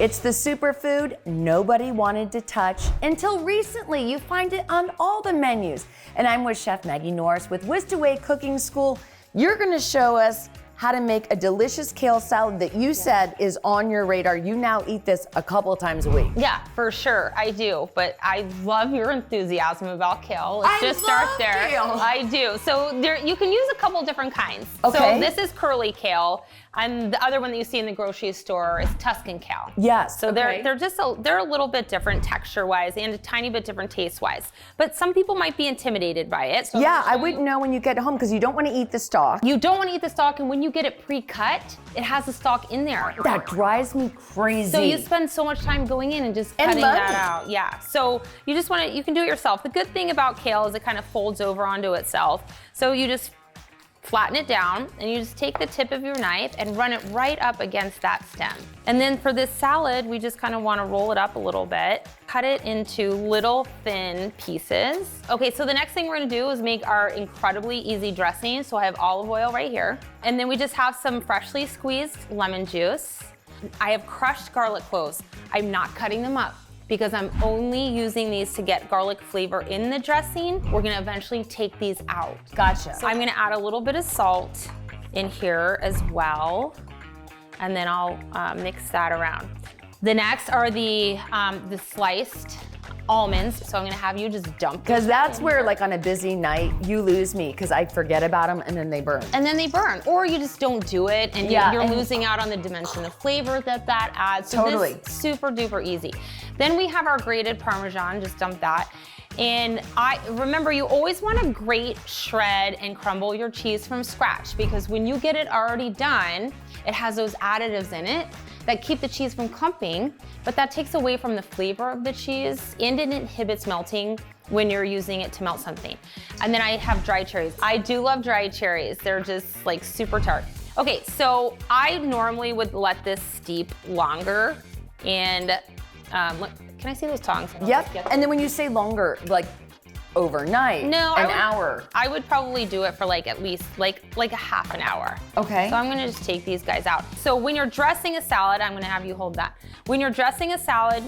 It's the superfood nobody wanted to touch until recently. You find it on all the menus. And I'm with Chef Maggie Norris with Whisked Away Cooking School. You're gonna show us how to make a delicious kale salad that you said is on your radar. You now eat this a couple of times a week. Yeah, for sure, I do. But I love your enthusiasm about kale. Let's just start there. Kale. I do. So you can use a couple different kinds. Okay. So this is curly kale, and the other one that you see in the grocery store is Tuscan kale. Yes. So okay. they're a little bit different texture-wise and a tiny bit different taste-wise. But some people might be intimidated by it. So yeah, I wouldn't know when you get home because you don't want to eat the stalk. You don't want to eat the stalk, and when you get it pre-cut, it has the stalk in there. That drives me crazy. So you spend so much time going in and just cutting that out. Yeah. So you just want to, you can do it yourself. The good thing about kale is it kind of folds over onto itself. So you just flatten it down and you just take the tip of your knife and run it right up against that stem. And then for this salad, we just kind of want to roll it up a little bit, cut it into little thin pieces. Okay, so the next thing we're gonna do is make our incredibly easy dressing. So I have olive oil right here. And then we just have some freshly squeezed lemon juice. I have crushed garlic cloves. I'm not cutting them up because I'm only using these to get garlic flavor in the dressing. We're gonna eventually take these out. Gotcha. So I'm gonna add a little bit of salt in here as well, and then I'll mix that around. The next are the sliced almonds. So I'm gonna have you just dump because that's where, like on a busy night, you lose me because I forget about them and then they burn. And then they burn, or you just don't do it and you're losing out on the dimension of flavor that adds. So totally. This is super duper easy. Then we have our grated Parmesan, just dump that. And remember, you always want to grate, shred, and crumble your cheese from scratch because when you get it already done, it has those additives in it that keep the cheese from clumping, but that takes away from the flavor of the cheese and it inhibits melting when you're using it to melt something. And then I have dried cherries. I do love dried cherries. They're just like super tart. Okay, so I normally would let this steep longer and can I see those tongs? Yep, and then when you say longer, like overnight, an hour. I would probably do it for like at least like a half an hour. Okay. So I'm gonna just take these guys out. So when you're dressing a salad, I'm gonna have you hold that. When you're dressing a salad,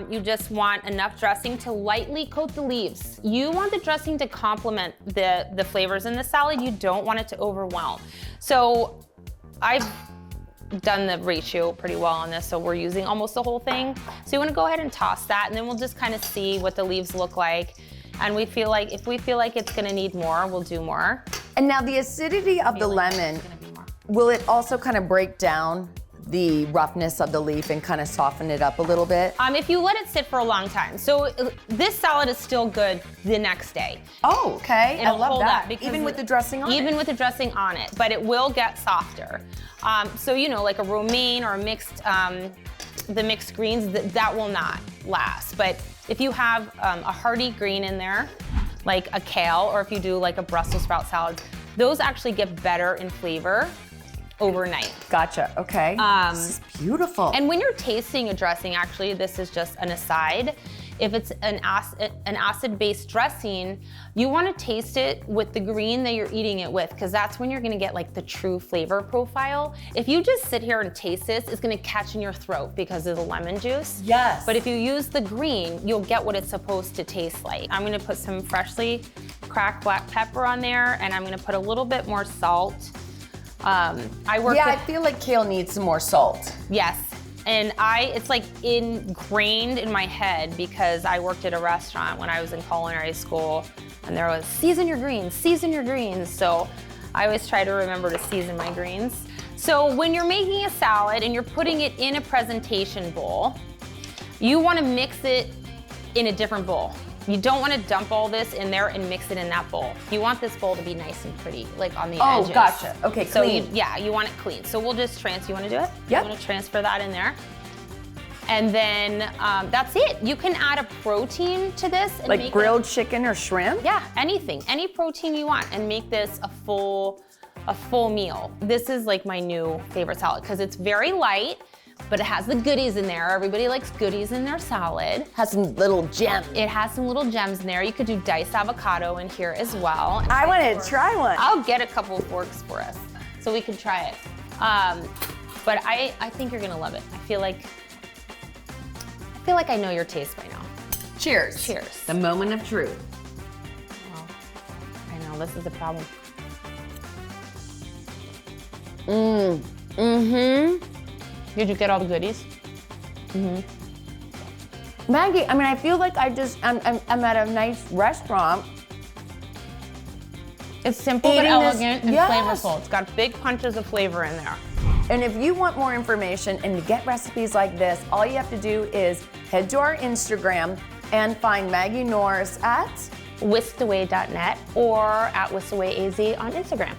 you just want enough dressing to lightly coat the leaves. You want the dressing to complement the flavors in the salad. You don't want it to overwhelm. So I've done the ratio pretty well on this, so we're using almost the whole thing. So you wanna go ahead and toss that, and then we'll just kind of see what the leaves look like. And if we feel like it's gonna need more, we'll do more. And now the acidity of the lemon, will it also kind of break down the roughness of the leaf and kind of soften it up a little bit? If you let it sit for a long time. So this salad is still good the next day. Oh, okay. I love that. Even with the dressing on it? Even with the dressing on it, but it will get softer. So you know, like a romaine or a mixed, the mixed greens, that will not last. But if you have a hearty green in there, like a kale, or if you do like a Brussels sprout salad, those actually get better in flavor overnight. Gotcha, okay. This is beautiful. And when you're tasting a dressing, actually, this is just an aside, if it's an acid-based dressing, you want to taste it with the green that you're eating it with, because that's when you're going to get like the true flavor profile. If you just sit here and taste this, it's going to catch in your throat because of the lemon juice. Yes. But if you use the green, you'll get what it's supposed to taste like. I'm going to put some freshly cracked black pepper on there, and I'm going to put a little bit more salt. I feel like kale needs some more salt. Yes. And it's like ingrained in my head because I worked at a restaurant when I was in culinary school, and there was season your greens, season your greens. So I always try to remember to season my greens. So when you're making a salad and you're putting it in a presentation bowl, you want to mix it in a different bowl. You don't want to dump all this in there and mix it in that bowl. You want this bowl to be nice and pretty, like on the edges. Oh, gotcha. Okay, clean. So you want it clean. So we'll just you want to do it? Yep. You want to transfer that in there. And then that's it. You can add a protein to this. And like grilled chicken or shrimp? Yeah, anything, any protein you want, and make this a full meal. This is like my new favorite salad because it's very light, but it has the goodies in there. Everybody likes goodies in their salad. Has some little gems. It has some little gems in there. You could do diced avocado in here as well. I want to try one. I'll get a couple of forks for us so we can try it. But I think you're gonna love it. I feel like feel like I know your taste by now. Cheers. Cheers. The moment of truth. Oh, I know, this is the problem. Did you get all the goodies? Maggie, I mean, I feel like I'm at a nice restaurant. It's simple but Eating elegant this- and yes. flavorful. It's got big punches of flavor in there. And if you want more information and to get recipes like this, all you have to do is head to our Instagram and find Maggie Norris at whiskedaway.net or at whiskedawayaz on Instagram.